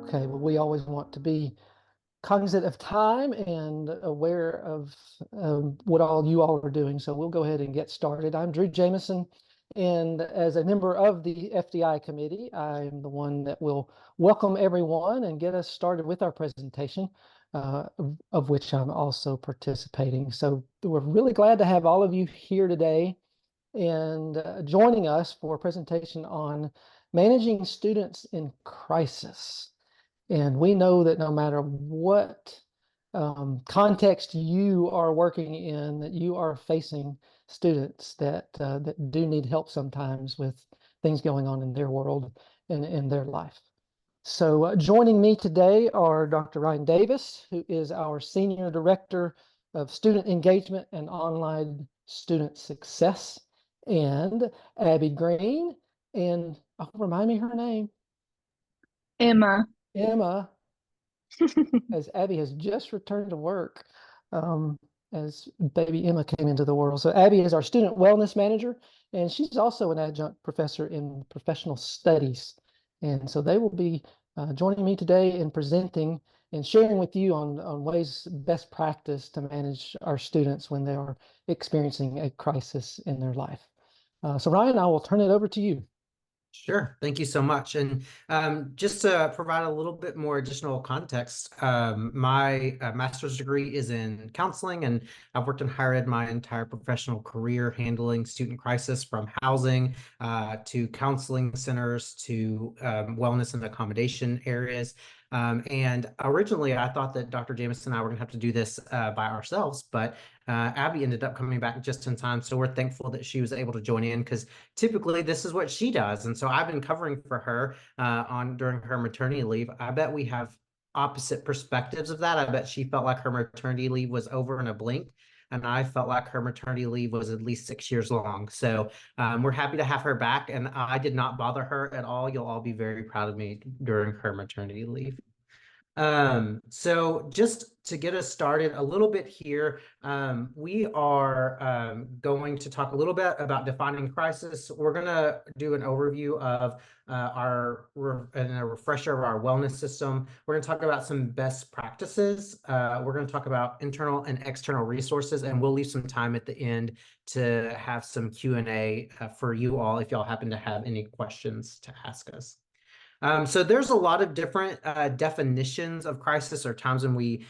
Okay, well, we always want to be cognizant of time and aware of what all you all are doing. So we'll go ahead and get started. I'm Drew Jamieson, and as a member of the FDI committee, I'm the one that will welcome everyone and get us started with our presentation, of which I'm also participating. So we're really glad to have all of you here today and joining us for a presentation on managing students in crisis. And we know that no matter what context you are working in, that you are facing students that do need help sometimes with things going on in their world and in their life. So joining me today are Dr. Ryan Davis, who is our Senior Director of Student Engagement and Online Student Success, and Abbey Green, and remind me her name. Emma. Emma, as Abby has just returned to work as baby Emma came into the world. So Abby is our student wellness manager, and she's also an adjunct professor in professional studies. And so they will be joining me today in presenting and sharing with you on ways best practice to manage our students when they are experiencing a crisis in their life. So Ryan, I will turn it over to you. Sure. Thank you so much. And just to provide a little bit more additional context, my master's degree is in counseling, and I've worked in higher ed my entire professional career, handling student crisis from housing to counseling centers to wellness and accommodation areas. And originally, I thought that Dr. Jamieson and I were going to have to do this by ourselves, but Abby ended up coming back just in time. So we're thankful that she was able to join in, because typically this is what she does. And so I've been covering for her during her maternity leave. I bet we have opposite perspectives of that. I bet she felt like her maternity leave was over in a blink, and I felt like her maternity leave was at least 6 years long. So we're happy to have her back, and I did not bother her at all. You'll all be very proud of me during her maternity leave. So just to get us started a little bit here, we are going to talk a little bit about defining crisis. We're going to do an overview of and a refresher of our wellness system. We're going to talk about some best practices. We're going to talk about internal and external resources, and we'll leave some time at the end to have some Q&A for you all if y'all happen to have any questions to ask us. So there's a lot of different definitions of crisis, or times when we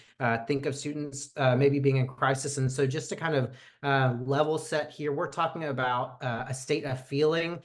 think of students maybe being in crisis. And so just to kind of level set here, we're talking about a state of feeling.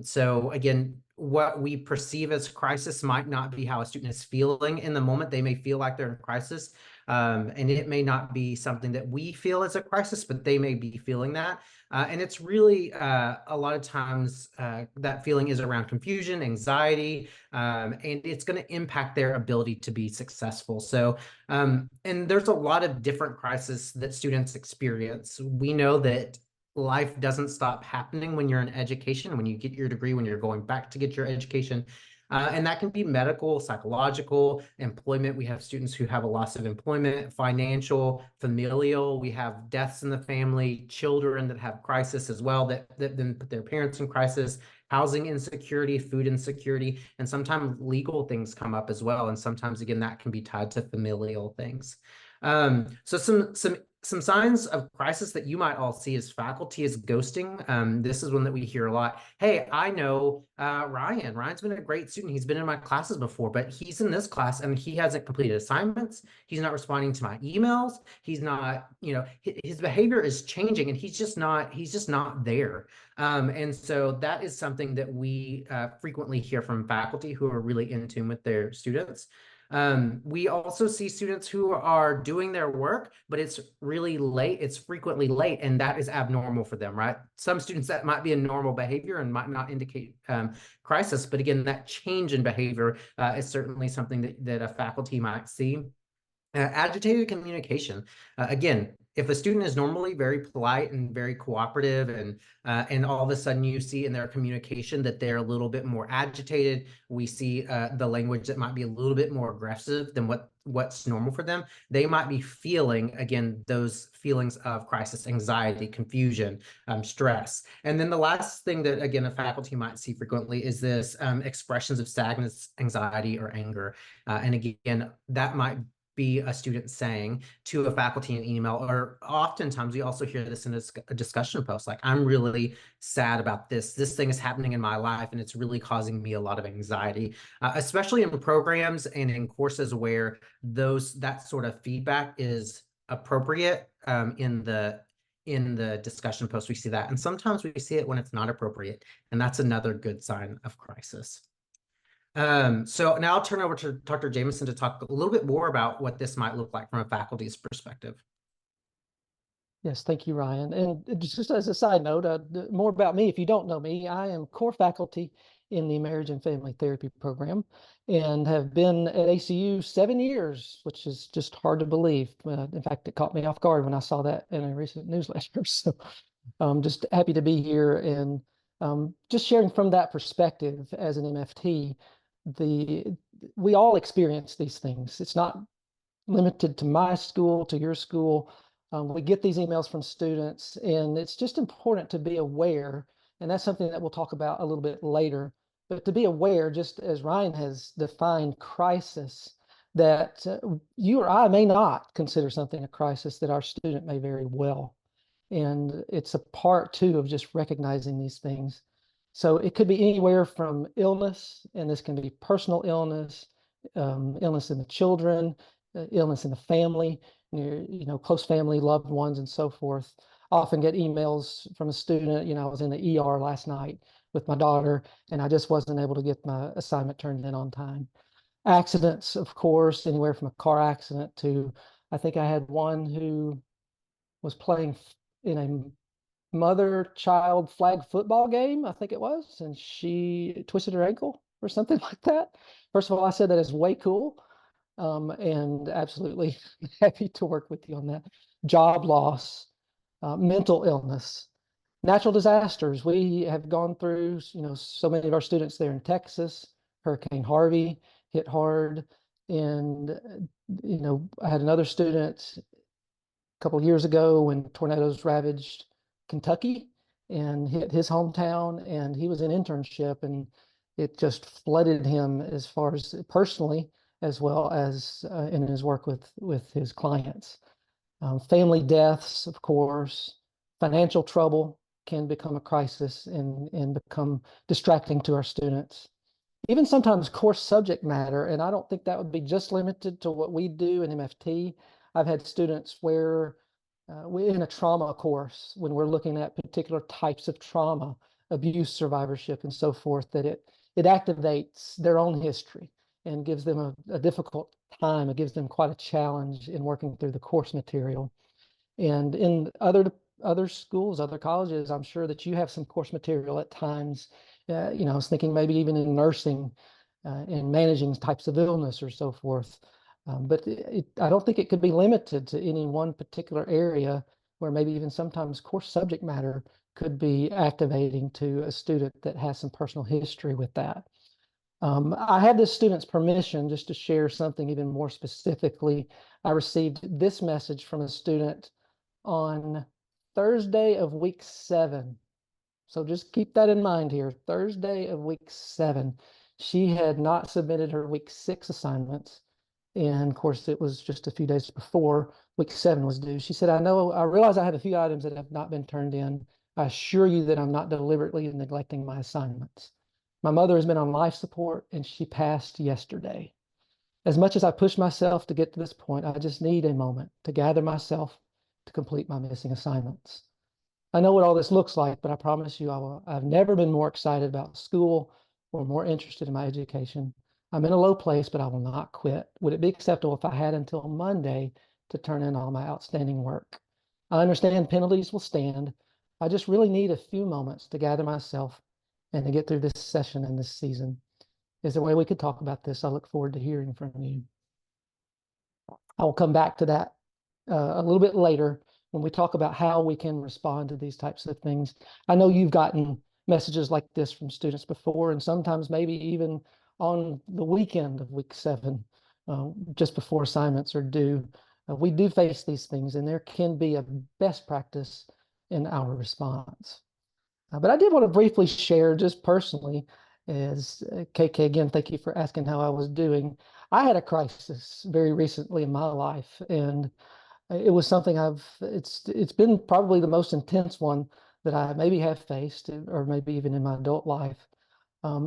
So again, what we perceive as crisis might not be how a student is feeling in the moment. They may feel like they're in crisis, and it may not be something that we feel as a crisis, but they may be feeling that. And it's really a lot of times that feeling is around confusion, anxiety, and it's going to impact their ability to be successful. So, and there's a lot of different crises that students experience. We know that life doesn't stop happening when you're in education, when you get your degree, when you're going back to get your education. And that can be medical, psychological, employment. We have students who have a loss of employment, financial, familial. We have deaths in the family, children that have crisis as well, that then put their parents in crisis, housing insecurity, food insecurity, and sometimes legal things come up as well. And sometimes, again, that can be tied to familial things. So some signs of crisis that you might all see as faculty is ghosting. This is one that we hear a lot. Hey, I know Ryan. Ryan's been a great student. He's been in my classes before, but he's in this class and he hasn't completed assignments. He's not responding to my emails. He's not, his behavior is changing, and he's just not there. And so that is something that we frequently hear from faculty who are really in tune with their students. We also see students who are doing their work, but it's really late. It's frequently late, and that is abnormal for them, right? Some students, that might be a normal behavior and might not indicate crisis, but again, that change in behavior is certainly something that a faculty might see. Agitated communication. Again, if a student is normally very polite and very cooperative, and all of a sudden you see in their communication that they're a little bit more agitated, we see the language that might be a little bit more aggressive than what what's normal for them, they might be feeling, again, those feelings of crisis, anxiety, confusion, stress. And then the last thing that, again, a faculty might see frequently is this expressions of sadness, anxiety, or anger. And again, that might be a student saying to a faculty in email, or oftentimes we also hear this in a discussion post, like, I'm really sad about this. This thing is happening in my life and it's really causing me a lot of anxiety, especially in programs and in courses where that sort of feedback is appropriate. In the discussion post, we see that. And sometimes we see it when it's not appropriate. And that's another good sign of crisis. So now I'll turn over to Dr. Jamieson to talk a little bit more about what this might look like from a faculty's perspective. Yes, thank you, Ryan. And just as a side note, more about me, if you don't know me, I am core faculty in the Marriage and Family Therapy program and have been at ACU 7 years, which is just hard to believe. In fact, it caught me off guard when I saw that in a recent newsletter. So I'm just happy to be here and just sharing from that perspective as an MFT. We all experience these things. It's not limited to my school, to your school. We get these emails from students, and it's just important to be aware, and that's something that we'll talk about a little bit later, but to be aware, just as Ryan has defined crisis, that you or I may not consider something a crisis that our student may very well. And it's a part too of just recognizing these things. So it could be anywhere from illness, and this can be personal illness, illness in the children, illness in the family, close family, loved ones, and so forth. I often get emails from a student, I was in the ER last night with my daughter, and I just wasn't able to get my assignment turned in on time. Accidents, of course, anywhere from a car accident to, I think I had one who was playing in a mother-child flag football game, I think it was, and she twisted her ankle or something like that. First of all, I said that is way cool, and absolutely happy to work with you on that. Job loss, mental illness, natural disasters. We have gone through, so many of our students there in Texas. Hurricane Harvey hit hard, and I had another student couple of years ago when tornadoes ravaged Kentucky and hit his hometown, and he was in internship, and it just flooded him as far as personally, as well as in his work with his clients. Family deaths, of course, financial trouble can become a crisis and become distracting to our students. Even sometimes course subject matter, and I don't think that would be just limited to what we do in MFT. I've had students where we're in a trauma course, when we're looking at particular types of trauma, abuse survivorship, and so forth, that it activates their own history and gives them a difficult time. It gives them quite a challenge in working through the course material. And in other schools, other colleges, I'm sure that you have some course material at times. I was thinking maybe even in nursing and managing types of illness or so forth. But I don't think it could be limited to any one particular area, where maybe even sometimes course subject matter could be activating to a student that has some personal history with that. I have this student's permission just to share something even more specifically. I received this message from a student on Thursday of week 7. So just keep that in mind here. Thursday of week 7. She had not submitted her week 6 assignments. And of course, it was just a few days before week 7 was due. She said, I realize I have a few items that have not been turned in. I assure you that I'm not deliberately neglecting my assignments. My mother has been on life support and she passed yesterday. As much as I push myself to get to this point, I just need a moment to gather myself to complete my missing assignments. I know what all this looks like, but I promise you I've never been more excited about school or more interested in my education. I'm in a low place, but I will not quit. Would it be acceptable if I had until Monday to turn in all my outstanding work? I understand penalties will stand. I just really need a few moments to gather myself and to get through this session and this season. Is there a way we could talk about this? I look forward to hearing from you. I will come back to that a little bit later when we talk about how we can respond to these types of things. I know you've gotten messages like this from students before, and sometimes maybe even on the weekend of week 7, just before assignments are due. We do face these things, and there can be a best practice in our response. But I did want to briefly share just personally, as KK, again, thank you for asking how I was doing. I had a crisis very recently in my life, and it was something it's been probably the most intense one that I maybe have faced, or maybe even in my adult life.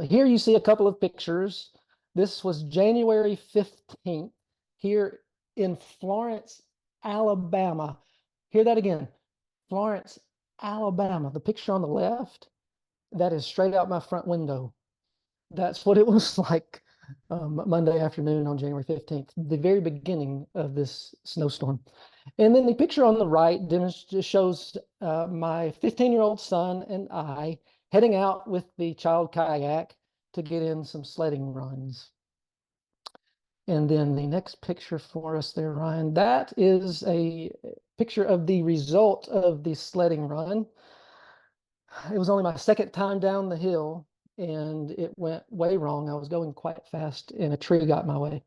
Here you see a couple of pictures. This was January 15th here in Florence, Alabama. Hear that again, Florence, Alabama. The picture on the left, that is straight out my front window. That's what it was like Monday afternoon on January 15th, the very beginning of this snowstorm. And then the picture on the right shows my 15-year-old son and I heading out with the child kayak to get in some sledding runs. And then the next picture for us there, Ryan, that is a picture of the result of the sledding run. It was only my second time down the hill, and it went way wrong. I was going quite fast, and a tree got in my way.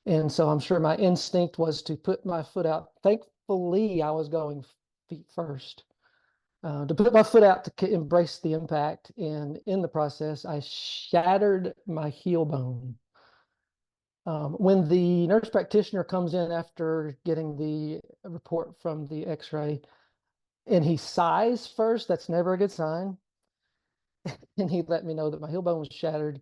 And so I'm sure my instinct was to put my foot out. Thankfully, I was going feet first. To put my foot out to embrace the impact, and in the process, I shattered my heel bone. When the nurse practitioner comes in after getting the report from the x-ray, and he sighs first, that's never a good sign. And he let me know that my heel bone was shattered.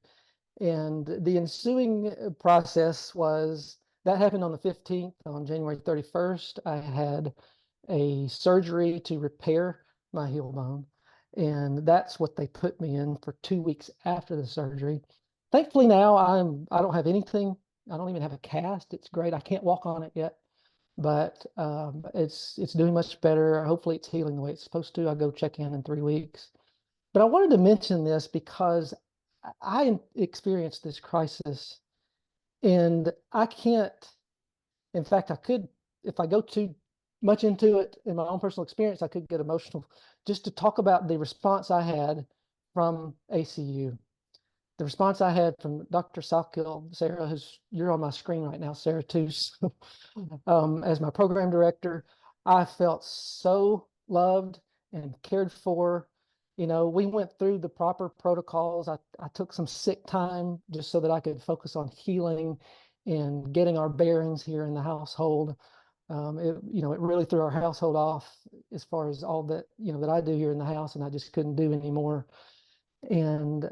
And the ensuing process was that happened on the 15th. On January 31st, I had a surgery to repair my heel bone. And that's what they put me in for 2 weeks after the surgery. Thankfully now I don't have anything. I don't even have a cast. It's great. I can't walk on it yet, but it's doing much better. Hopefully it's healing the way it's supposed to. I'll go check in 3 weeks. But I wanted to mention this because I experienced this crisis, and I can't, in fact, I could, if I go too much into it in my own personal experience, I could get emotional just to talk about the response I had from ACU. The response I had from Dr. Salkill, Sarah, you're on my screen right now, Sarah, too. So, as my program director, I felt so loved and cared for. You know, we went through the proper protocols. I took some sick time just so that I could focus on healing and getting our bearings here in the household. It really threw our household off as far as all that, that I do here in the house, and I just couldn't do anymore. And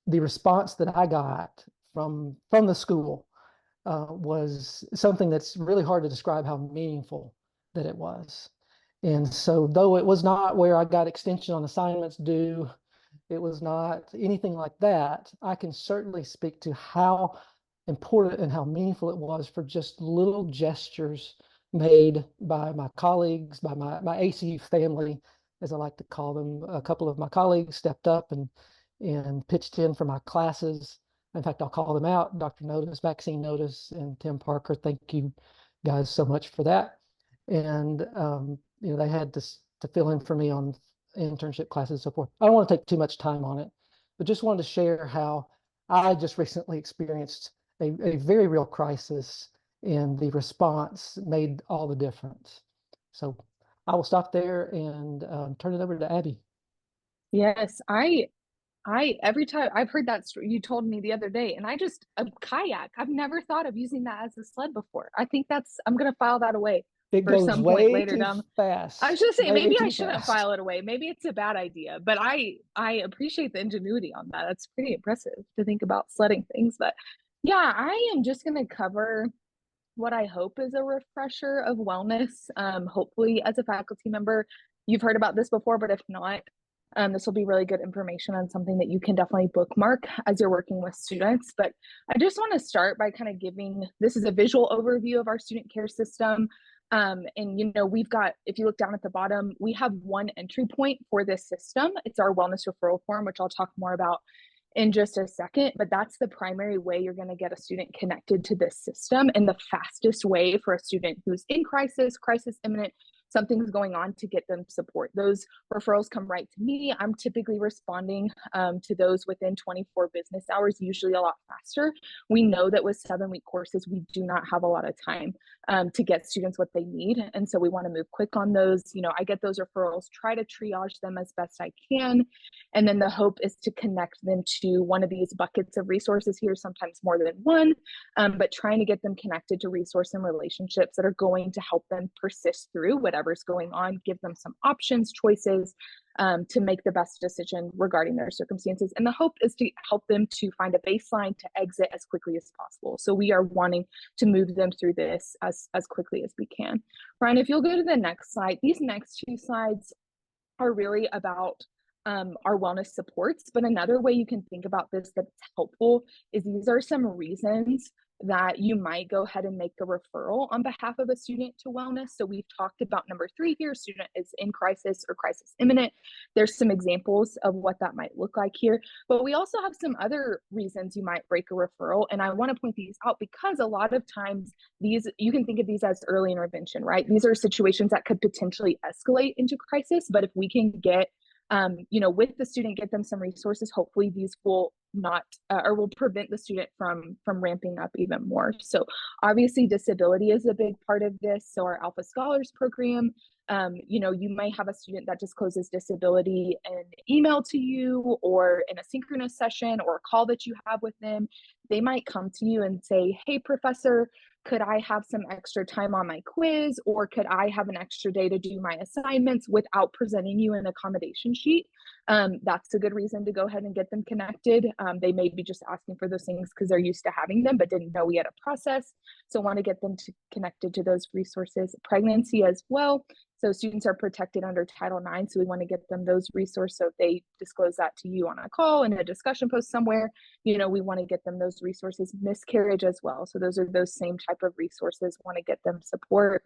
the response that I got from the school was something that's really hard to describe how meaningful that it was. And so though it was not where I got extension on assignments due, it was not anything like that, I can certainly speak to how important and how meaningful it was for just little gestures made by my colleagues, by my ACU family, as I like to call them. A couple of my colleagues stepped up and pitched in for my classes. In fact, I'll call them out, Dr. Notice, Vaccine Notice, and Tim Parker. Thank you guys so much for that. And, they had to fill in for me on internship classes and so forth. I don't want to take too much time on it, but just wanted to share how I just recently experienced a very real crisis, and the response made all the difference. So I will stop there and turn it over to Abby. Yes, I every time I've heard that story you told me the other day, and a kayak, I've never thought of using that as a sled before. I think I'm gonna file that away It for goes some way point later too down. fast. I was just saying, way maybe too I shouldn't fast. file it away. Maybe it's a bad idea, but I appreciate the ingenuity on that. That's pretty impressive to think about sledding things. But yeah, I am just gonna cover what I hope is a refresher of wellness. Hopefully, as a faculty member, you've heard about this before, but if not, this will be really good information on something that you can definitely bookmark as you're working with students. But I just want to start by kind of giving, this is a visual overview of our student care system. And, we've got, if you look down at the bottom, we have one entry point for this system. It's our wellness referral form, which I'll talk more about in just a second, but that's the primary way you're going to get a student connected to this system, and the fastest way for a student who's in crisis imminent, something's going on, to get them support. Those referrals come right to me. I'm typically responding to those within 24 business hours, usually a lot faster. We know that with 7-week courses, we do not have a lot of time to get students what they need. And so we want to move quick on those. You know, I get those referrals, try to triage them as best I can. And then the hope is to connect them to one of these buckets of resources here, sometimes more than one, but trying to get them connected to resource and relationships that are going to help them persist through whatever's going on, give them some options, choices, to make the best decision regarding their circumstances. And the hope is to help them to find a baseline to exit as quickly as possible. So we are wanting to move them through this as quickly as we can. Ryan, if you'll go to the next slide, these next 2 slides are really about our wellness supports. But another way you can think about this that's helpful is these are some reasons that you might go ahead and make a referral on behalf of a student to wellness. So we've talked about number 3 here, student is in crisis or crisis imminent. There's some examples of what that might look like here, but we also have some other reasons you might break a referral. And I want to point these out because a lot of times these, you can think of these as early intervention, right? These are situations that could potentially escalate into crisis, but if we can get with the student, get them some resources, hopefully these will not or will prevent the student from ramping up even more. So obviously disability is a big part of this. So our Alpha Scholars program, you might have a student that discloses disability in an email to you or in a synchronous session or a call that you have with them. They might come to you and say, hey, professor, could I have some extra time on my quiz, or could I have an extra day to do my assignments without presenting you an accommodation sheet? That's a good reason to go ahead and get them connected. They may be just asking for those things because they're used to having them, but didn't know we had a process. So want to get them connected to those resources. Pregnancy as well. So students are protected under Title IX. So we want to get them those resources. So if they disclose that to you on a call, in a discussion post somewhere, we want to get them those resources. Miscarriage as well. So those are those same type of resources, want to get them support.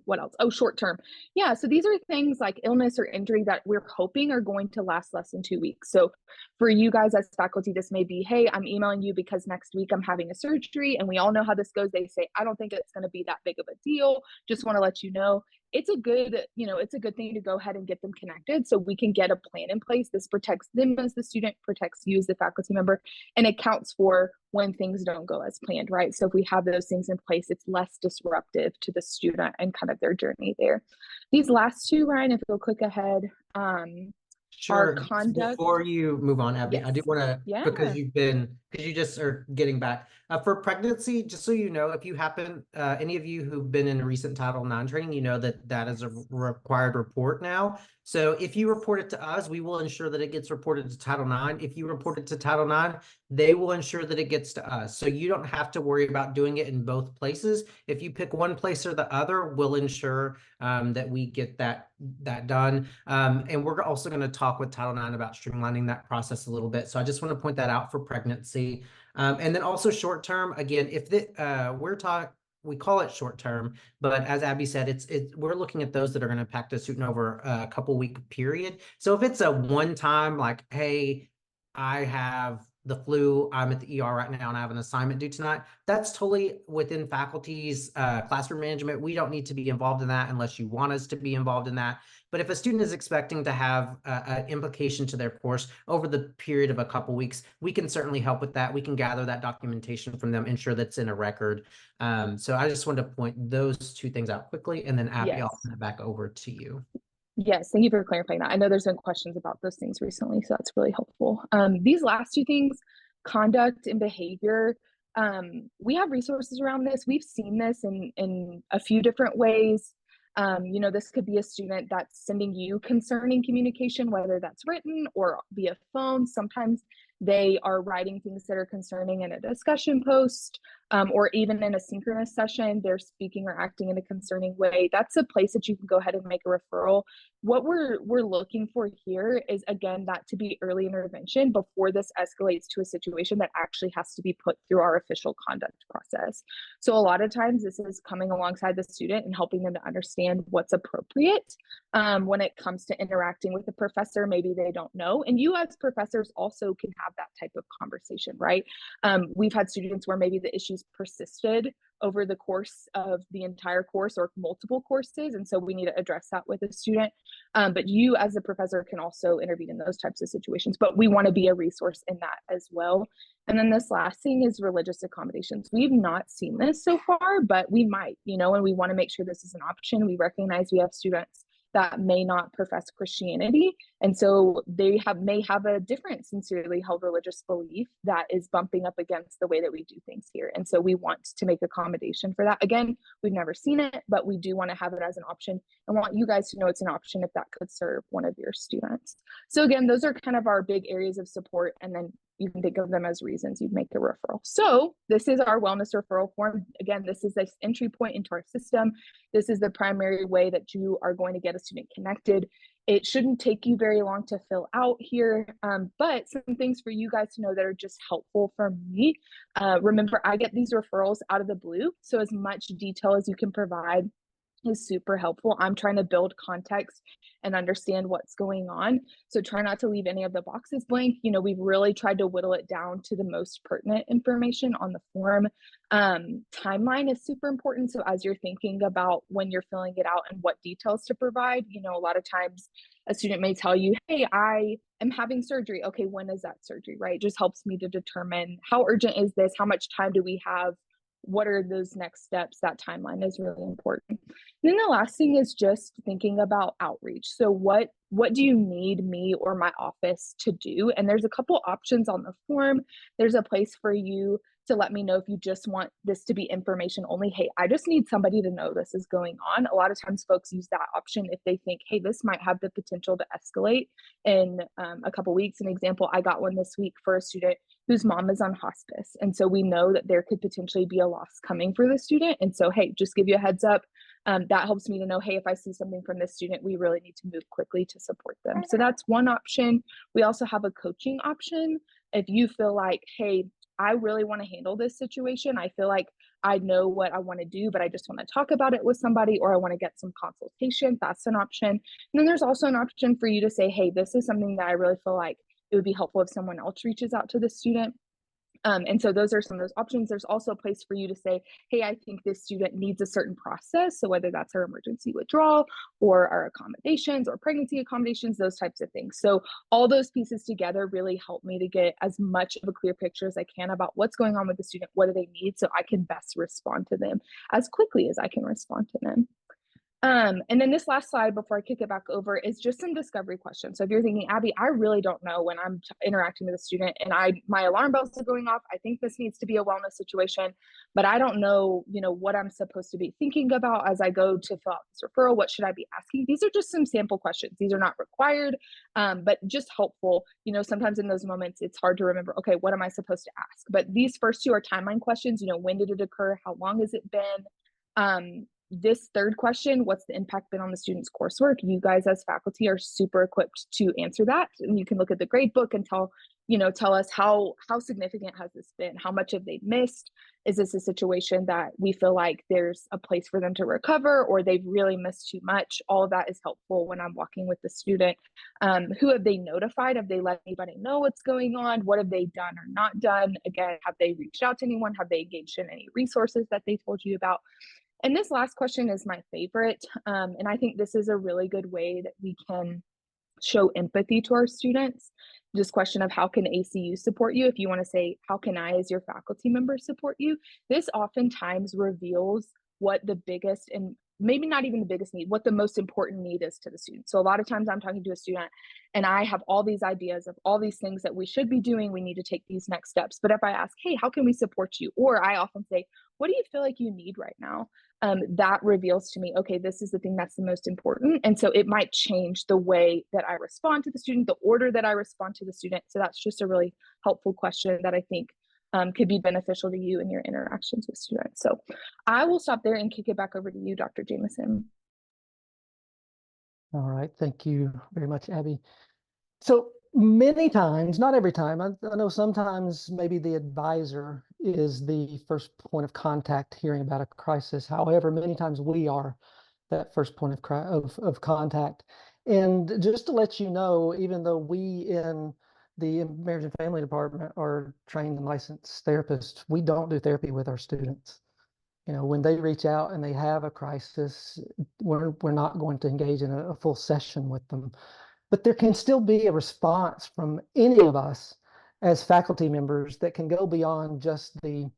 What else? Oh, short term. Yeah. So these are things like illness or injury that we're hoping are going to last less than 2 weeks. So for you guys as faculty, this may be, hey, I'm emailing you because next week I'm having a surgery, and we all know how this goes. They say, I don't think it's going to be that big of a deal. Just want to let you know. It's a good thing to go ahead and get them connected so we can get a plan in place. This protects them as the student, protects you as the faculty member, and accounts for when things don't go as planned, right? So if we have those things in place, it's less disruptive to the student and kind of their journey there. These last 2, Ryan, if you'll click ahead, Sure. our conduct. Before you move on, Abby, Yes. I do want to, Yeah. because you just are getting back for pregnancy, just so you know, if you happen, any of you who've been in a recent Title IX training, you know that is a required report now. So if you report it to us, we will ensure that it gets reported to Title IX. If you report it to Title IX, they will ensure that it gets to us. So you don't have to worry about doing it in both places. If you pick one place or the other, we'll ensure that we get that done. And we're also going to talk with Title IX about streamlining that process a little bit. So I just want to point that out for pregnancy. And then also short term, again, if we call it short term, but as Abby said, we're looking at those that are going to impact a student over a couple week period. So if it's a one time, like, hey, I have the flu, I'm at the ER right now, and I have an assignment due tonight, that's totally within faculty's classroom management. We don't need to be involved in that unless you want us to be involved in that. But if a student is expecting to have an implication to their course over the period of a couple weeks, we can certainly help with that. We can gather that documentation from them, ensure that's in a record. So I just wanted to point those 2 things out quickly, and then Abby, I'll turn it back over to you. Yes, thank you for clarifying that. I know there's been questions about those things recently, so that's really helpful. These last 2 things, conduct and behavior, we have resources around this. We've seen this in a few different ways. This could be a student that's sending you concerning communication, whether that's written or via phone. Sometimes they are writing things that are concerning in a discussion post, or even in a synchronous session, they're speaking or acting in a concerning way. That's a place that you can go ahead and make a referral. What we're looking for here is, again, that to be early intervention before this escalates to a situation that actually has to be put through our official conduct process. So a lot of times this is coming alongside the student and helping them to understand what's appropriate when it comes to interacting with the professor. Maybe they don't know. And you as professors also can have that type of conversation, right? We've had students where maybe the issues persisted over the course of the entire course or multiple courses. And so we need to address that with a student. But you as a professor can also intervene in those types of situations, but we want to be a resource in that as well. And then this last thing is religious accommodations. We've not seen this so far, but we might, and we want to make sure this is an option. We recognize we have students that may not profess Christianity. And so they may have a different sincerely held religious belief that is bumping up against the way that we do things here. And so we want to make accommodation for that. Again, we've never seen it, but we do want to have it as an option and want you guys to know it's an option if that could serve one of your students. So again, those are kind of our big areas of support. And then you can think of them as reasons you'd make a referral. So this is our wellness referral form. Again, this is this entry point into our system. This is the primary way that you are going to get a student connected. It shouldn't take you very long to fill out here, but some things for you guys to know that are just helpful for me. Remember, I get these referrals out of the blue, so as much detail as you can provide is super helpful. I'm trying to build context and understand what's going on. So try not to leave any of the boxes blank. We've really tried to whittle it down to the most pertinent information on the form. Timeline is super important. So as you're thinking about when you're filling it out and what details to provide, a lot of times a student may tell you, hey, I am having surgery. Okay, when is that surgery, right? It just helps me to determine how urgent is this? How much time do we have? What are those next steps? That timeline is really important. And then the last thing is just thinking about outreach. So what do you need me or my office to do? And there's a couple options on the form. There's a place for you to let me know if you just want this to be information only. Hey, I just need somebody to know this is going on. A lot of times folks use that option if they think, hey, this might have the potential to escalate in a couple weeks. An example, I got one this week for a student whose mom is on hospice. And so we know that there could potentially be a loss coming for the student. And so, hey, just give you a heads up. That helps me to know, hey, if I see something from this student, we really need to move quickly to support them. So that's one option. We also have a coaching option. If you feel like, hey, I really want to handle this situation. I feel like I know what I want to do, but I just want to talk about it with somebody, or I want to get some consultation. That's an option. And then there's also an option for you to say, hey, this is something that I really feel like it would be helpful if someone else reaches out to the student. And so those are some of those options. There's also a place for you to say, hey, I think this student needs a certain process. So whether that's our emergency withdrawal or our accommodations or pregnancy accommodations, those types of things. So all those pieces together really help me to get as much of a clear picture as I can about what's going on with the student, what do they need, so I can best respond to them as quickly as I can respond to them. And then this last slide before I kick it back over is just some discovery questions. So if you're thinking, Abby, I really don't know when I'm interacting with a student and my alarm bells are going off, I think this needs to be a wellness situation, but I don't know, what I'm supposed to be thinking about as I go to fill out this referral. What should I be asking? These are just some sample questions. These are not required, but just helpful. Sometimes in those moments, it's hard to remember, okay, what am I supposed to ask? But these first two are timeline questions. When did it occur? How long has it been? This third question, what's the impact been on the student's coursework? You guys as faculty are super equipped to answer that. And you can look at the grade book and tell us how significant has this been? How much have they missed? Is this a situation that we feel like there's a place for them to recover, or they've really missed too much? All of that is helpful when I'm walking with the student. Who have they notified? Have they let anybody know what's going on? What have they done or not done? Again, have they reached out to anyone? Have they engaged in any resources that they told you about? And this last question is my favorite. And I think this is a really good way that we can show empathy to our students. This question of how can ACU support you? If you want to say, how can I as your faculty member support you? This oftentimes reveals what the biggest, and maybe not even the biggest need, what the most important need is to the student. So a lot of times I'm talking to a student and I have all these ideas of all these things that we should be doing. We need to take these next steps. But if I ask, hey, how can we support you? Or I often say, what do you feel like you need right now? That reveals to me, okay, this is the thing that's the most important. And so it might change the way that I respond to the student, the order that I respond to the student. So that's just a really helpful question that I think could be beneficial to you in your interactions with students. So I will stop there and kick it back over to you, Dr. Jamieson. All right, thank you very much, Abby. So many times, not every time, I know sometimes maybe the advisor is the first point of contact hearing about a crisis. However, many times we are that first point of contact. And just to let you know, even though we in the marriage and family department are trained and licensed therapists, we don't do therapy with our students. When they reach out and they have a crisis, we're not going to engage in a full session with them. But there can still be a response from any of us as faculty members that can go beyond just the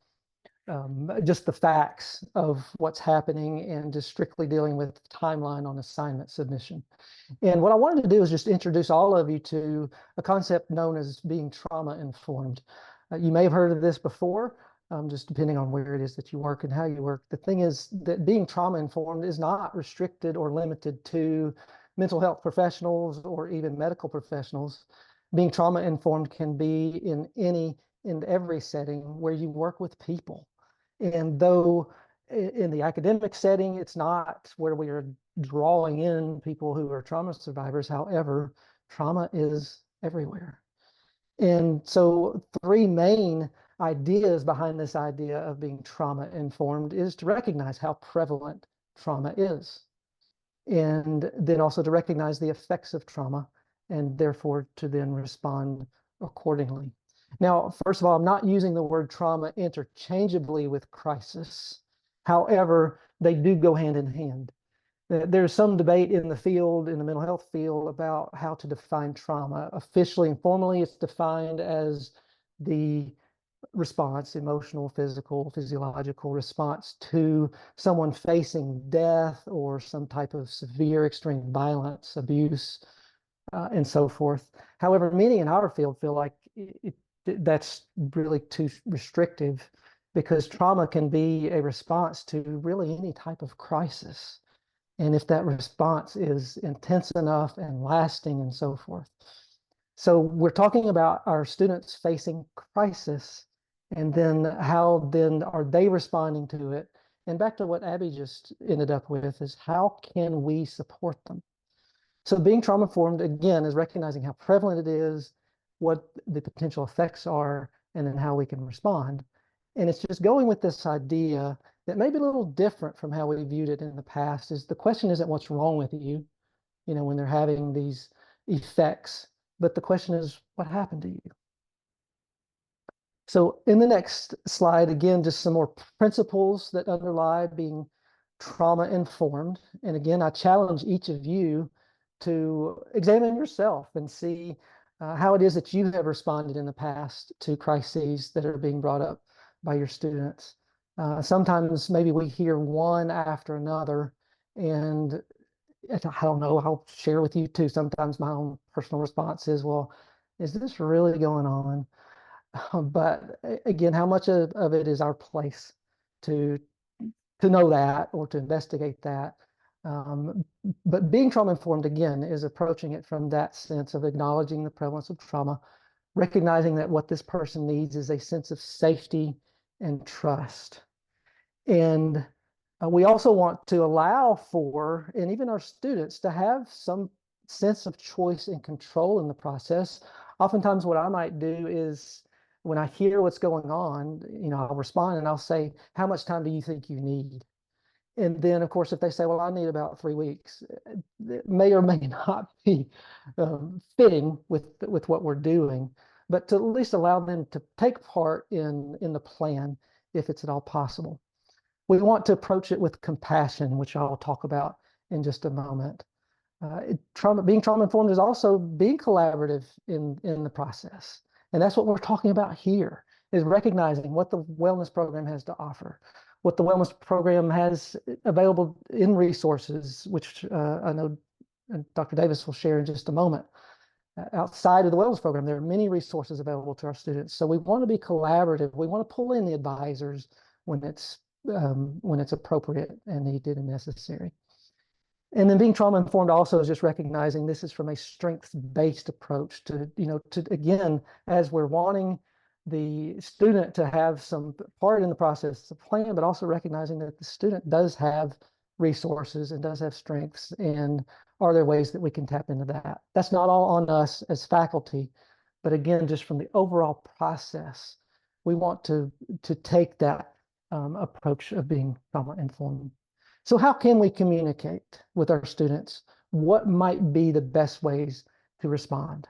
facts of what's happening and just strictly dealing with the timeline on assignment submission. And what I wanted to do is just introduce all of you to a concept known as being trauma informed. You may have heard of this before, just depending on where it is that you work and how you work. The thing is that being trauma informed is not restricted or limited to mental health professionals or even medical professionals. Being trauma informed can be in every setting where you work with people. And though in the academic setting, it's not where we are drawing in people who are trauma survivors, however, trauma is everywhere. And so 3 main ideas behind this idea of being trauma informed is to recognize how prevalent trauma is, and then also to recognize the effects of trauma, and therefore to then respond accordingly. Now, first of all, I'm not using the word trauma interchangeably with crisis. However, they do go hand in hand. There's some debate in the field, in the mental health field, about how to define trauma. Officially and formally, it's defined as the response, emotional, physical, physiological response to someone facing death or some type of severe extreme violence, abuse, and so forth. However, many in our field feel like that's really too restrictive, because trauma can be a response to really any type of crisis. And if that response is intense enough and lasting and so forth. So we're talking about our students facing crisis, and then how then are they responding to it? And back to what Abby just ended up with is, how can we support them? So being trauma informed, again, is recognizing how prevalent it is, what the potential effects are, and then how we can respond. And it's just going with this idea that may be a little different from how we viewed it in the past. Is the question isn't what's wrong with you, when they're having these effects, but the question is, what happened to you? So in the next slide, again, just some more principles that underlie being trauma informed. And again, I challenge each of you to examine yourself and see how it is that you have responded in the past to crises that are being brought up by your students. Sometimes maybe we hear one after another, and I don't know, I'll share with you too. Sometimes my own personal response is, well, is this really going on? But again, how much of it is our place to know that or to investigate that? But being trauma informed, again, is approaching it from that sense of acknowledging the prevalence of trauma, recognizing that what this person needs is a sense of safety and trust. And we also want to allow for, and even our students, to have some sense of choice and control in the process. Oftentimes what I might do is, when I hear what's going on, I'll respond and I'll say, how much time do you think you need? And then, of course, if they say, well, I need about 3 weeks, it may or may not be fitting with what we're doing, but to at least allow them to take part in the plan if it's at all possible. We want to approach it with compassion, which I'll talk about in just a moment. Being trauma informed is also being collaborative in the process. And that's what we're talking about here, is recognizing what the wellness program has to offer, what the wellness program has available in resources, which I know Dr. Davis will share in just a moment. Outside of the wellness program, there are many resources available to our students. So we want to be collaborative. We want to pull in the advisors when it's appropriate and needed and necessary. And then being trauma informed also is just recognizing this is from a strengths-based approach to again, as we're wanting the student to have some part in the process of plan, but also recognizing that the student does have resources and does have strengths, and are there ways that we can tap into that? That's not all on us as faculty, but again, just from the overall process, we want to take that approach of being trauma informed. So how can we communicate with our students? What might be the best ways to respond?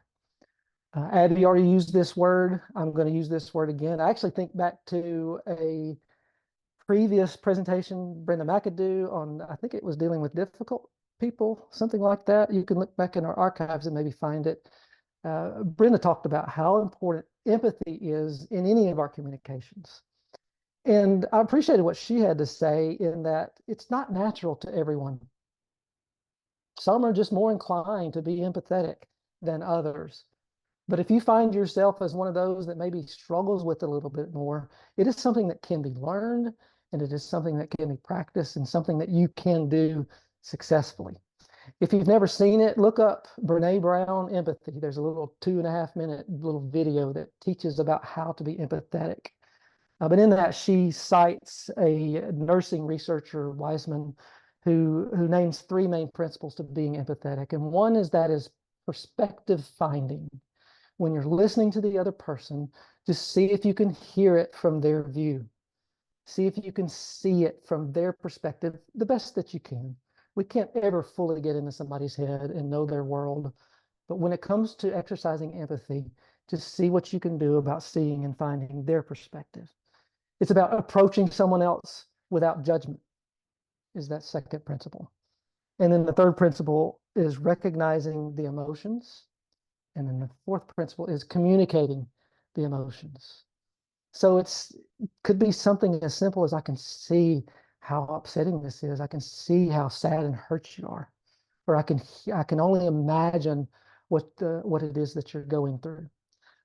Abby already used this word. I'm going to use this word again. I actually think back to a previous presentation Brenda McAdoo on, I think it was dealing with difficult people, something like that. You can look back in our archives and maybe find it. Brenda talked about how important empathy is in any of our communications. And I appreciated what she had to say in that it's not natural to everyone. Some are just more inclined to be empathetic than others. But if you find yourself as one of those that maybe struggles with a little bit more, it is something that can be learned, and it is something that can be practiced, and something that you can do successfully. If you've never seen it, look up Brene Brown Empathy. There's a little 2.5-minute little video that teaches about how to be empathetic. But in that, she cites a nursing researcher, Weissman, who names 3 main principles to being empathetic. And one is perspective finding. When you're listening to the other person, just see if you can hear it from their view. See if you can see it from their perspective the best that you can. We can't ever fully get into somebody's head and know their world. But when it comes to exercising empathy, just see what you can do about seeing and finding their perspective. It's about approaching someone else without judgment, is that second principle. And then the third principle is recognizing the emotions. And then the fourth principle is communicating the emotions. So it could be something as simple as I can see how upsetting this is. I can see how sad and hurt you are. Or I can only imagine what it is that you're going through.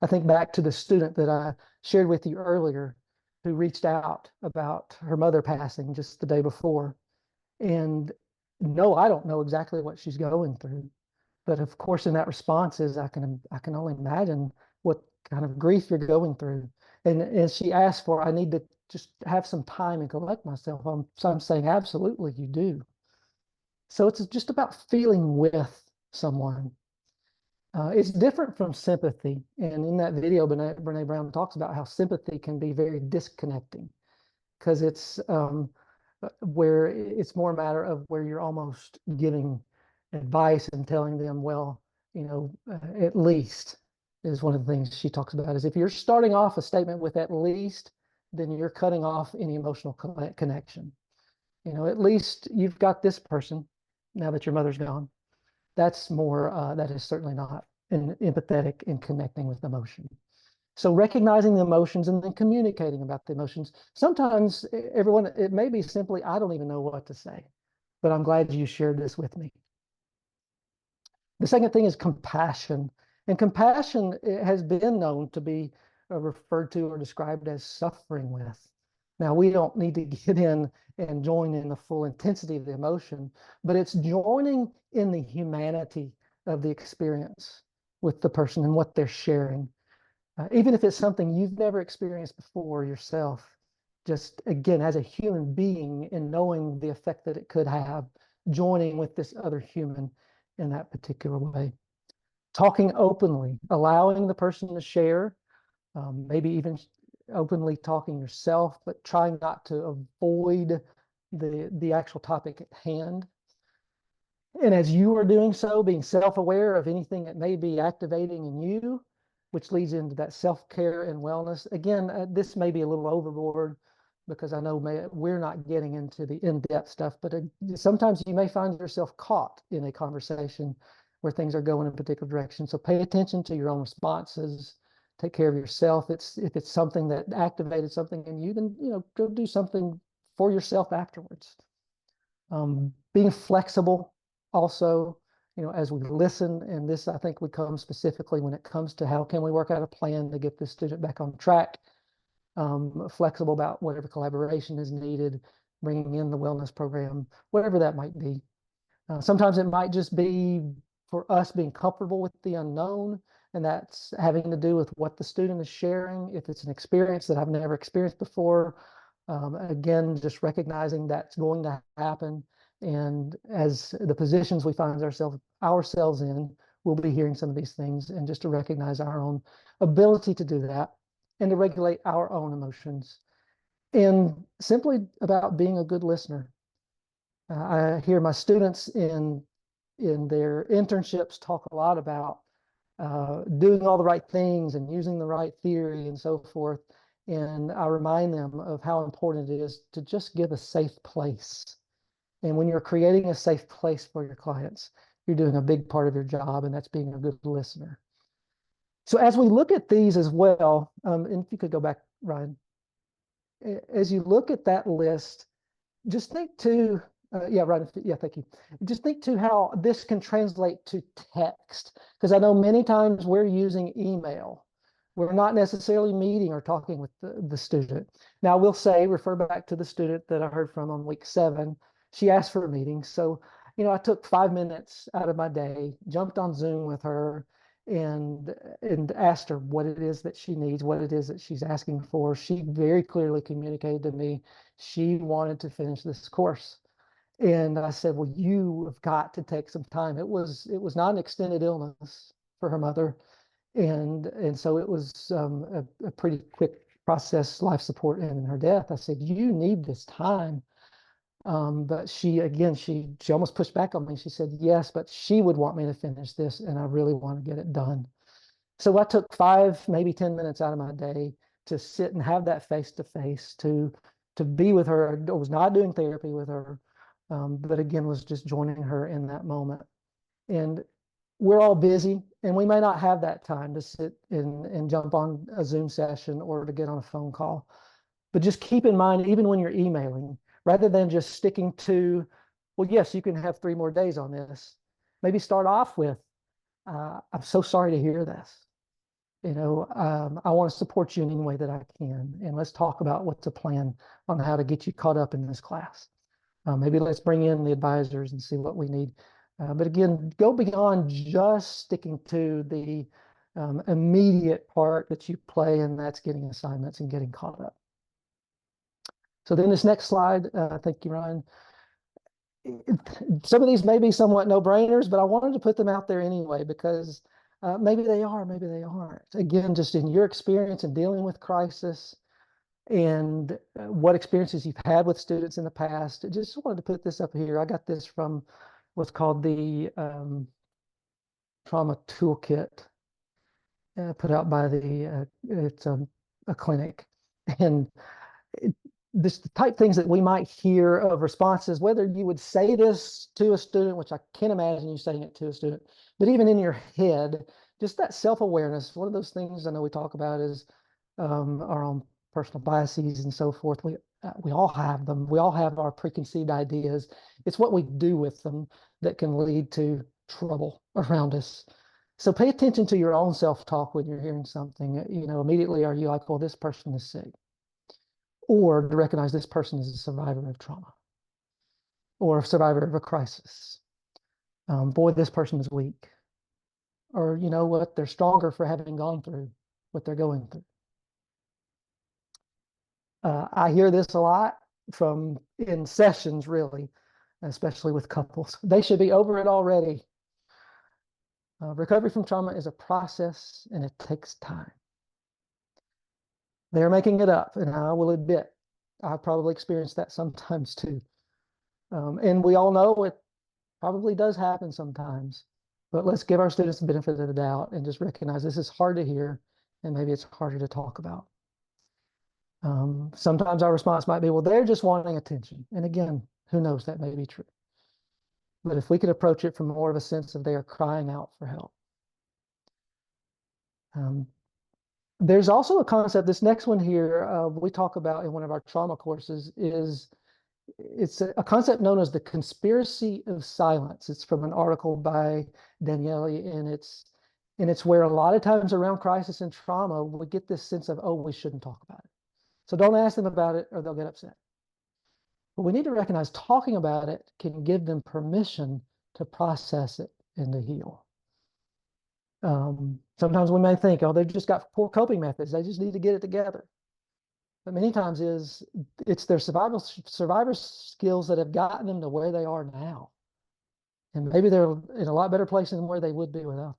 I think back to the student that I shared with you earlier who reached out about her mother passing just the day before. And no, I don't know exactly what she's going through. But of course, in that response is I can only imagine what kind of grief you're going through. And she asked for, I need to just have some time and collect myself. So I'm saying, absolutely, you do. So it's just about feeling with someone. It's different from sympathy. And in that video, Brene Brown talks about how sympathy can be very disconnecting because it's where it's more a matter of where you're almost giving advice and telling them, well, at least is one of the things she talks about is if you're starting off a statement with at least, then you're cutting off any emotional connection. At least you've got this person now that your mother's gone. That's more, that is certainly not empathetic and connecting with emotion. So recognizing the emotions and then communicating about the emotions. Sometimes it may be simply, I don't even know what to say, but I'm glad you shared this with me. The second thing is compassion. And compassion has been known to be referred to or described as suffering with. Now, we don't need to get in and join in the full intensity of the emotion, but it's joining in the humanity of the experience with the person and what they're sharing. Even if it's something you've never experienced before yourself, just again, as a human being and knowing the effect that it could have, joining with this other human in that particular way. Talking openly, allowing the person to share, maybe even openly talking yourself, but trying not to avoid the actual topic at hand. And as you are doing so, being self-aware of anything that may be activating in you, which leads into that self-care and wellness. Again, this may be a little overboard because I know we're not getting into the in-depth stuff, but sometimes you may find yourself caught in a conversation where things are going in a particular direction. So pay attention to your own responses. Take care of yourself. If it's something that activated something in you, then go do something for yourself afterwards. Being flexible also, as we listen, and this I think would come specifically when it comes to how can we work out a plan to get this student back on track. Flexible about whatever collaboration is needed, bringing in the wellness program, whatever that might be. Sometimes it might just be for us being comfortable with the unknown, and that's having to do with what the student is sharing. If it's an experience that I've never experienced before, again, just recognizing that's going to happen. And as the positions we find ourselves in, we'll be hearing some of these things, and just to recognize our own ability to do that and to regulate our own emotions. And simply about being a good listener. I hear my students in their internships talk a lot about doing all the right things and using the right theory and so forth. And I remind them of how important it is to just give a safe place. And when you're creating a safe place for your clients, you're doing a big part of your job, and that's being a good listener. So as we look at these as well, and if you could go back, Ryan, as you look at that list, just think to, yeah, Ryan, yeah, thank you. Just think to how this can translate to text, because I know many times we're using email. We're not necessarily meeting or talking with the student. Now, I will say, refer back to the student that I heard from on week 7. She asked for a meeting. So, I took 5 minutes out of my day, jumped on Zoom with her, and asked her what it is that she needs, what it is that she's asking for. She very clearly communicated to me she wanted to finish this course. And I said, well, you have got to take some time. It was not an extended illness for her mother. And so it was a pretty quick process, life support, and in her death. I said, you need this time. But she almost pushed back on me. She said, yes, but she would want me to finish this, and I really want to get it done. So I took 5, maybe 10 minutes out of my day to sit and have that face-to-face, to be with her. I was not doing therapy with her, but again, was just joining her in that moment. And we're all busy, and we may not have that time to sit and jump on a Zoom session or to get on a phone call. But just keep in mind, even when you're emailing, rather than just sticking to, well, yes, you can have 3 more days on this, maybe start off with, I'm so sorry to hear this. I want to support you in any way that I can. And let's talk about what's a plan on how to get you caught up in this class. Maybe let's bring in the advisors and see what we need. But again, go beyond just sticking to the immediate part that you play, and that's getting assignments and getting caught up. So then this next slide, thank you, Ryan. Some of these may be somewhat no-brainers, but I wanted to put them out there anyway, because maybe they are, maybe they aren't. Again, just in your experience in dealing with crisis and what experiences you've had with students in the past, I just wanted to put this up here. I got this from what's called the Trauma Toolkit, put out by it's a clinic. And this the type things that we might hear of responses, whether you would say this to a student, which I can't imagine you saying it to a student, but even in your head, just that self-awareness. One of those things I know we talk about is our own personal biases and so forth. We all have them. We all have our preconceived ideas. It's what we do with them that can lead to trouble around us. So pay attention to your own self-talk when you're hearing something. Immediately, are you like, well, this person is sick? Or to recognize this person is a survivor of trauma or a survivor of a crisis. Boy, this person is weak. Or you know what, they're stronger for having gone through what they're going through. I hear this a lot in sessions, really, especially with couples. They should be over it already. Recovery from trauma is a process, and it takes time. They're making it up, and I will admit, I probably experienced that sometimes too. And we all know it probably does happen sometimes, but let's give our students the benefit of the doubt and just recognize this is hard to hear, and maybe it's harder to talk about. Sometimes our response might be, well, they're just wanting attention. And again, who knows, that may be true. But if we could approach it from more of a sense of they are crying out for help. There's also a concept, this next one here, we talk about in one of our trauma courses, it's a concept known as the conspiracy of silence. It's from an article by Daniele, and it's where a lot of times around crisis and trauma, we get this sense of, oh, we shouldn't talk about it. So don't ask them about it or they'll get upset. But we need to recognize talking about it can give them permission to process it and to heal. Sometimes we may think, oh, they've just got poor coping methods. They just need to get it together. But many times it's their survivor skills that have gotten them to where they are now. And maybe they're in a lot better place than where they would be without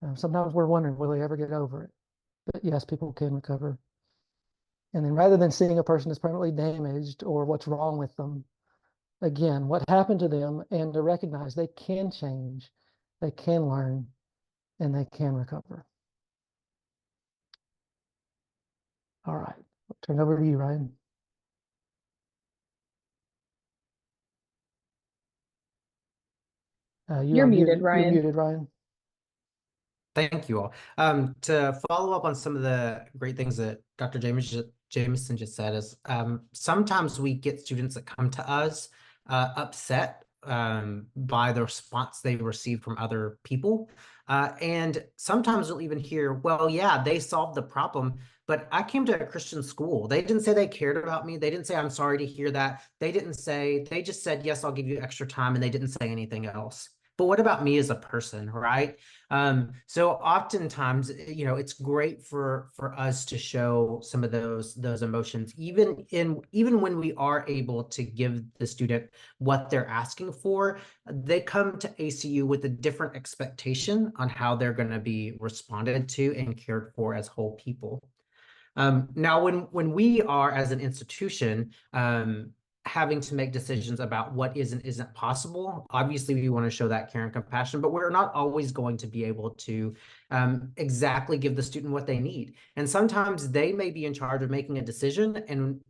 them. Sometimes we're wondering, will they ever get over it? But yes, people can recover. And then rather than seeing a person as permanently damaged or what's wrong with them, again, what happened to them, and to recognize they can change, they can learn, and they can recover. All right, I'll turn it over to you, Ryan. You're muted, You're Ryan. muted, Ryan. Thank you all. To follow up on some of the great things that Dr. Jamieson just said is sometimes we get students that come to us upset by the response they receive from other people. And sometimes we'll even hear, well, yeah, they solved the problem, but I came to a Christian school. They didn't say they cared about me. They didn't say, I'm sorry to hear that. They just said, yes, I'll give you extra time. And they didn't say anything else. But what about me as a person, right? So oftentimes, it's great for us to show some of those emotions, even when we are able to give the student what they're asking for. They come to ACU with a different expectation on how they're going to be responded to and cared for as whole people. Now, when we are as an institution having to make decisions about what is and isn't possible, obviously we want to show that care and compassion, but we're not always going to be able to exactly give the student what they need. And sometimes they may be in charge of making a decision, and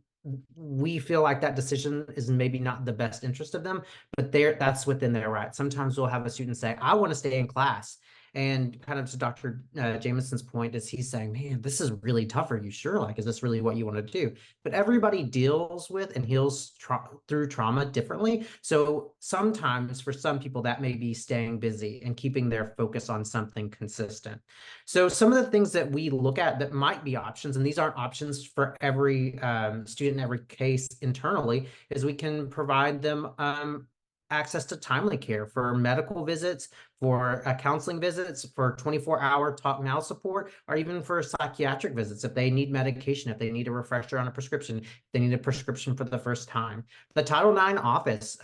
we feel like that decision is maybe not the best interest of them, but that's within their right. Sometimes we'll have a student say, I want to stay in class. And kind of to Dr. Jamieson's point, is he's saying, man, this is really tough. Are you sure? Like, is this really what you want to do? But everybody deals with and heals through trauma differently. So sometimes for some people that may be staying busy and keeping their focus on something consistent. So some of the things that we look at that might be options, and these aren't options for every student in every case internally, is we can provide them access to timely care for medical visits, for counseling visits, for 24-hour Talk Now support, or even for psychiatric visits if they need medication, if they need a refresher on a prescription, if they need a prescription for the first time. The Title IX office,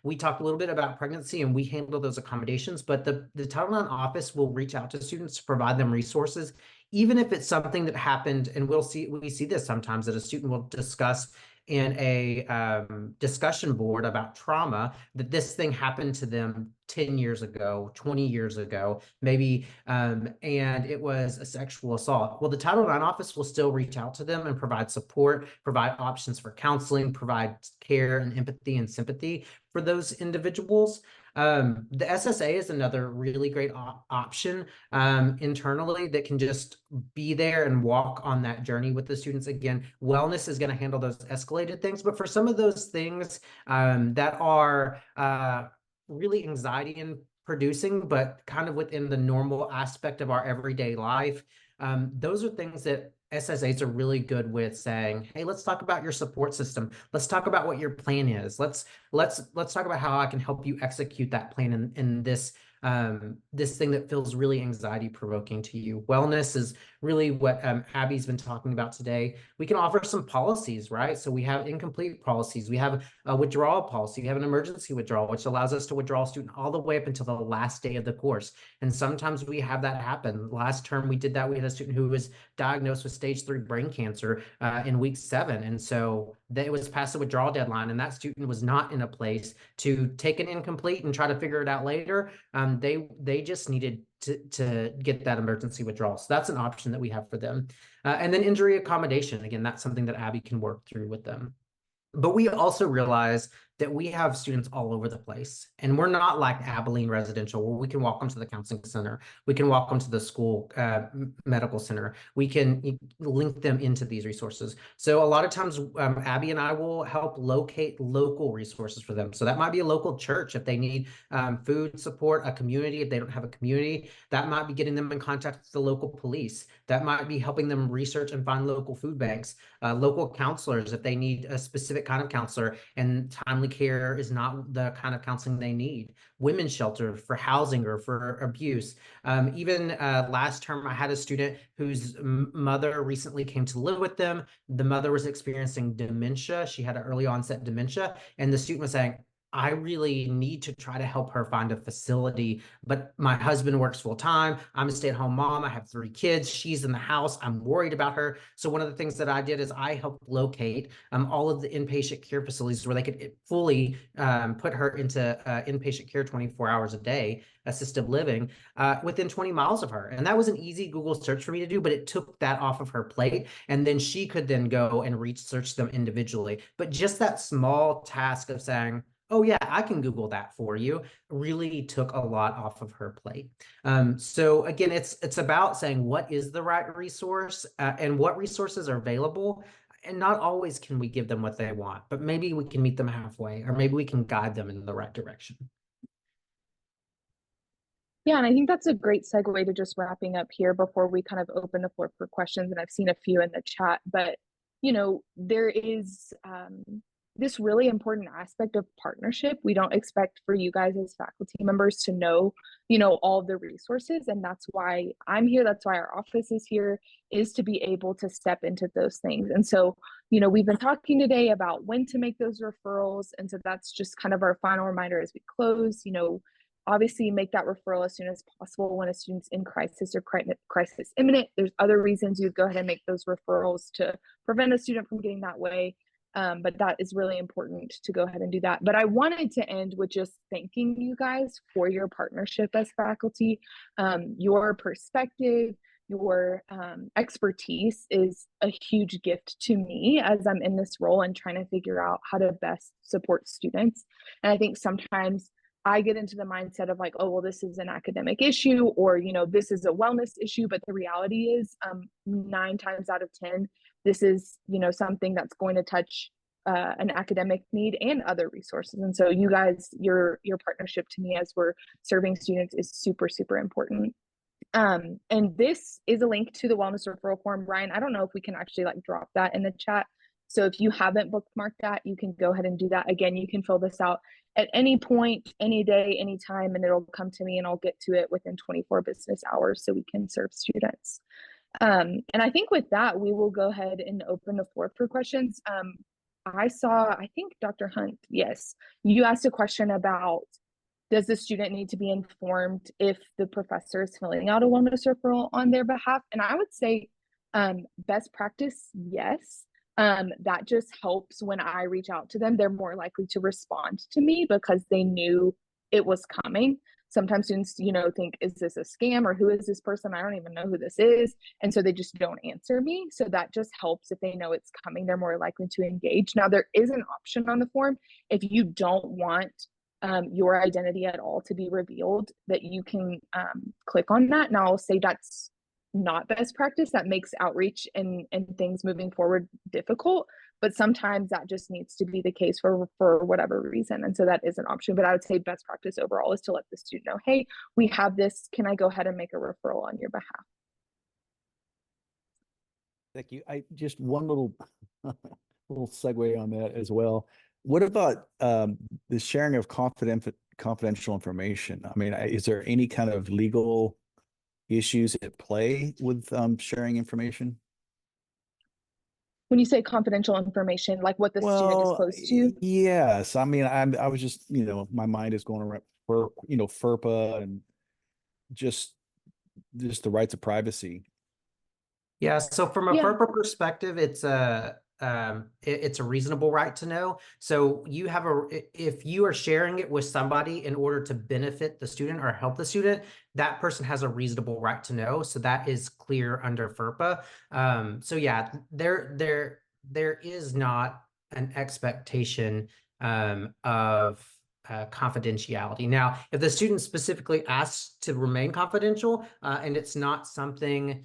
we talked a little bit about pregnancy and we handle those accommodations, but the Title IX office will reach out to students to provide them resources, even if it's something that happened. And we see this sometimes, that a student will discuss in a discussion board about trauma, that this thing happened to them 10 years ago, 20 years ago, maybe, and it was a sexual assault. Well, the Title IX office will still reach out to them and provide support, provide options for counseling, provide care and empathy and sympathy for those individuals. The SSA is another really great option internally that can just be there and walk on that journey with the students. Again, wellness is going to handle those escalated things, but for some of those things that are really anxiety and producing, but kind of within the normal aspect of our everyday life, those are things that SSAs are really good with saying, hey, let's talk about your support system. Let's talk about what your plan is. Let's talk about how I can help you execute that plan in this thing that feels really anxiety provoking to you. Wellness is really what Abby's been talking about today. We can offer some policies, right? So we have incomplete policies. We have a withdrawal policy. We have an emergency withdrawal, which allows us to withdraw a student all the way up until the last day of the course. And sometimes we have that happen. Last term we did that. We had a student who was diagnosed with stage 3 brain cancer in week 7. And so it was past the withdrawal deadline, and that student was not in a place to take an incomplete and try to figure it out later. They just needed to get that emergency withdrawal. So that's an option that we have for them. And then injury accommodation. Again, that's something that Abbey can work through with them. But we also realize that we have students all over the place, and we're not like Abilene Residential, where we can walk them to the counseling center, we can walk them to the school medical center, we can link them into these resources. So a lot of times Abbey and I will help locate local resources for them. So that might be a local church if they need food support, a community if they don't have a community. That might be getting them in contact with the local police. That might be helping them research and find local food banks, local counselors if they need a specific kind of counselor and timely care is not the kind of counseling they need. Women's shelter for housing or for abuse. Even last term, I had a student whose mother recently came to live with them. The mother was experiencing dementia. She had an early onset dementia, and the student was saying, I really need to try to help her find a facility, but my husband works full time. I'm a stay-at-home mom. I have 3 kids. She's in the house. I'm worried about her. So one of the things that I did is I helped locate all of the inpatient care facilities where they could fully put her into inpatient care 24 hours a day, assisted living, within 20 miles of her. And that was an easy Google search for me to do, but it took that off of her plate. And then she could then go and research them individually. But just that small task of saying, oh yeah, I can Google that for you, really took a lot off of her plate. So again, it's about saying what is the right resource and what resources are available. And not always can we give them what they want, but maybe we can meet them halfway, or maybe we can guide them in the right direction. Yeah, and I think that's a great segue to just wrapping up here before we kind of open the floor for questions. And I've seen a few in the chat, but there is this really important aspect of partnership. We don't expect for you guys as faculty members to know, all of the resources. And that's why I'm here. That's why our office is here, is to be able to step into those things. And so, we've been talking today about when to make those referrals. And so that's just kind of our final reminder as we close, obviously make that referral as soon as possible when a student's in crisis or crisis imminent. There's other reasons you'd go ahead and make those referrals to prevent a student from getting that way. But that is really important to go ahead and do that. But I wanted to end with just thanking you guys for your partnership as faculty. Your perspective, your expertise is a huge gift to me as I'm in this role and trying to figure out how to best support students. And I think sometimes I get into the mindset of like, oh, well, this is an academic issue, or, this is a wellness issue. But the reality is 9 times out of 10, this is, something that's going to touch an academic need and other resources. And so you guys, your partnership to me as we're serving students is super, super important. And this is a link to the wellness referral form. Ryan, I don't know if we can actually drop that in the chat. So if you haven't bookmarked that, you can go ahead and do that. Again, you can fill this out at any point, any day, any time, and it'll come to me and I'll get to it within 24 business hours so we can serve students. And I think with that, we will go ahead and open the floor for questions. I think Dr. Hunt, yes, you asked a question about, does the student need to be informed if the professor is filling out a wellness referral on their behalf? And I would say best practice, yes. That just helps when I reach out to them. They're more likely to respond to me because they knew it was coming. Sometimes students, think, is this a scam or who is this person? I don't even know who this is. And so they just don't answer me. So that just helps if they know it's coming. They're more likely to engage. Now, there is an option on the form if you don't want your identity at all to be revealed, that you can click on that. Now, I'll say that's not best practice. That makes outreach and things moving forward difficult, but sometimes that just needs to be the case for whatever reason. And so that is an option, but I would say best practice overall is to let the student know, hey, we have this, can I go ahead and make a referral on your behalf? Thank you. I just one little segue on that as well. What about the sharing of confidential information? I mean, is there any kind of legal issues at play with sharing information? When you say confidential information, like what the student disclosed to you? Yes. I mean, I was just, my mind is going around for, FERPA and just the rights of privacy. Yeah. So from a FERPA perspective, it's a reasonable right to know. So you have if you are sharing it with somebody in order to benefit the student or help the student, that person has a reasonable right to know. So that is clear under FERPA. So yeah, there is not an expectation of confidentiality. Now, if the student specifically asks to remain confidential and it's not something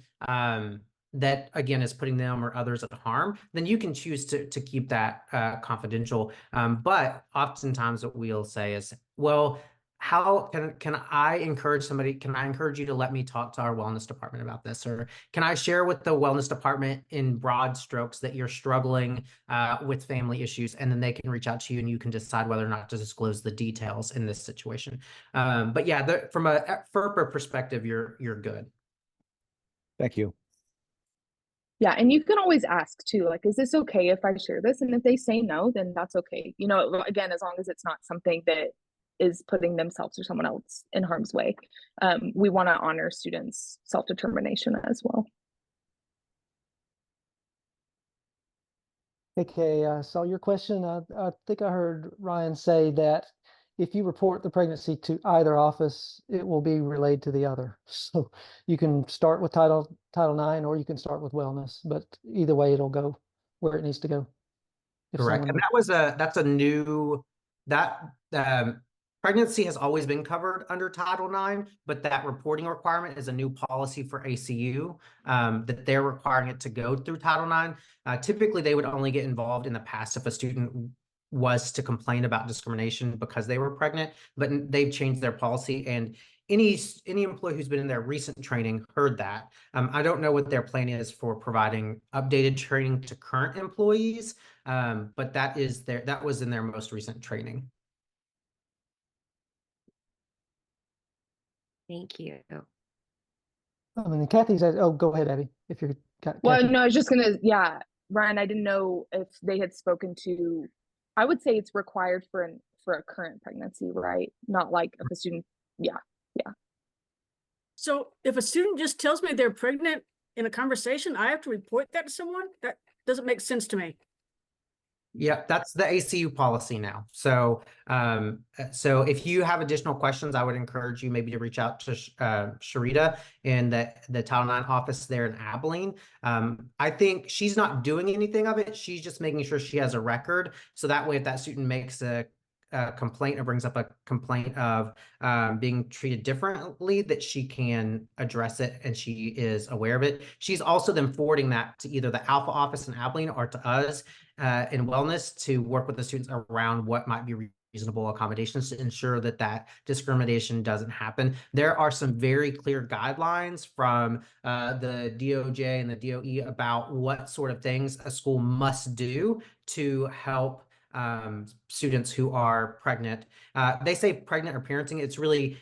that again is putting them or others at harm, then you can choose to keep that confidential. But oftentimes what we'll say is, well, how can I encourage somebody? Can I encourage you to let me talk to our wellness department about this? Or can I share with the wellness department in broad strokes that you're struggling with family issues, and then they can reach out to you and you can decide whether or not to disclose the details in this situation. But yeah, from a FERPA perspective, you're good. Thank you. Yeah, and you can always ask too, like, is this okay if I share this? And if they say no, then that's okay. You know, again, as long as it's not something that is putting themselves or someone else in harm's way. We want to honor students' self-determination as well. Okay, so your question, I think I heard Ryan say that if you report the pregnancy to either office, it will be relayed to the other. So you can start with Title IX, or you can start with wellness, but either way, it'll go where it needs to go. Correct. And that's a new, that pregnancy has always been covered under Title IX, but that reporting requirement is a new policy for ACU, that they're requiring it to go through Title IX. Typically, they would only get involved in the past if a student was to complain about discrimination because they were pregnant, but they've changed their policy, and any employee who's been in their recent training heard that. I don't know what their plan is for providing updated training to current employees, but that was in their most recent training. Thank you. I mean, Kathy's, oh, go ahead, Abby, if you're got. Well, Kathy. no, I was just gonna, yeah, Ryan, I didn't know if they had spoken to, I would say it's required for a current pregnancy, right? Not like if a student, yeah. So if a student just tells me they're pregnant in a conversation, I have to report that to someone? That doesn't make sense to me. Yeah, that's the ACU policy now. So, so if you have additional questions, I would encourage you maybe to reach out to Sharita in the Title IX office there in Abilene. I think she's not doing anything of it. She's just making sure she has a record. So that way, if that student makes a complaint or brings up a complaint of being treated differently, that she can address it and she is aware of it. She's also then forwarding that to either the Alpha office in Abilene or to us in wellness to work with the students around what might be reasonable accommodations to ensure that that discrimination doesn't happen. There are some very clear guidelines from the DOJ and the DOE about what sort of things a school must do to help students who are pregnant. They say pregnant or parenting. It's really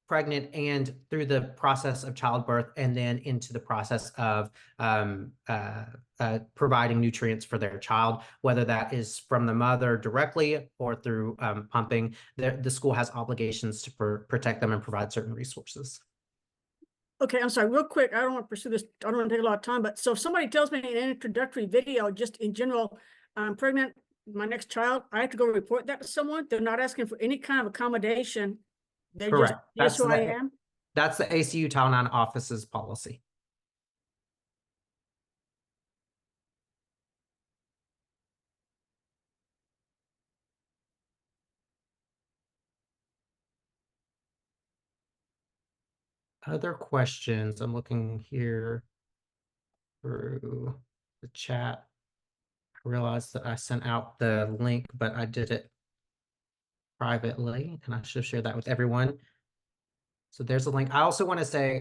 pregnant and through the process of childbirth, and then into the process of providing nutrients for their child, whether that is from the mother directly or through pumping. The school has obligations to protect them and provide certain resources. Okay, I'm sorry, real quick. I don't want to pursue this. I don't want to take a lot of time, but so if somebody tells me in an introductory video, just in general, I'm pregnant, my next child, I have to go report that to someone. They're not asking for any kind of accommodation. They're Correct. just who I am. That's the ACU Title IX office's policy. Other questions? I'm looking here through the chat. I realized that I sent out the link, but I did it privately, and I should have shared that with everyone. So there's a link. I also want to say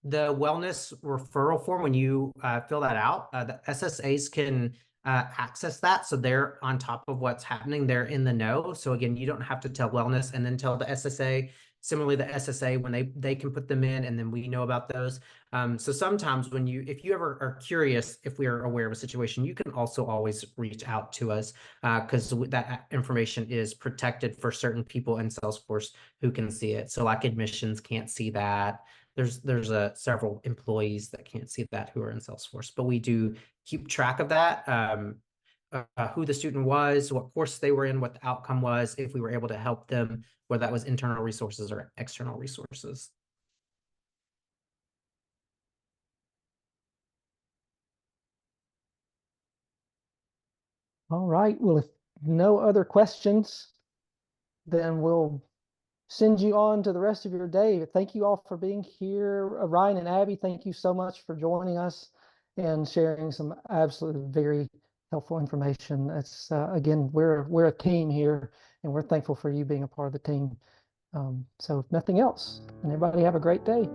the wellness referral form, when you fill that out, the SSAs can access that. So they're on top of what's happening. They're in the know. So again, you don't have to tell wellness and then tell the SSA. Similarly, the SSA, when they can put them in, and then we know about those. So sometimes if you ever are curious if we are aware of a situation, you can also always reach out to us because that information is protected for certain people in Salesforce who can see it. So like admissions can't see that. There's several employees that can't see that who are in Salesforce, but we do keep track of that. Who the student was, what course they were in, what the outcome was, if we were able to help them, whether that was internal resources or external resources. All right. Well, if no other questions, then we'll send you on to the rest of your day. Thank you all for being here. Ryan and Abby, thank you so much for joining us and sharing some absolutely very helpful information. It's again, we're a team here, and we're thankful for you being a part of the team. So if nothing else, and everybody have a great day.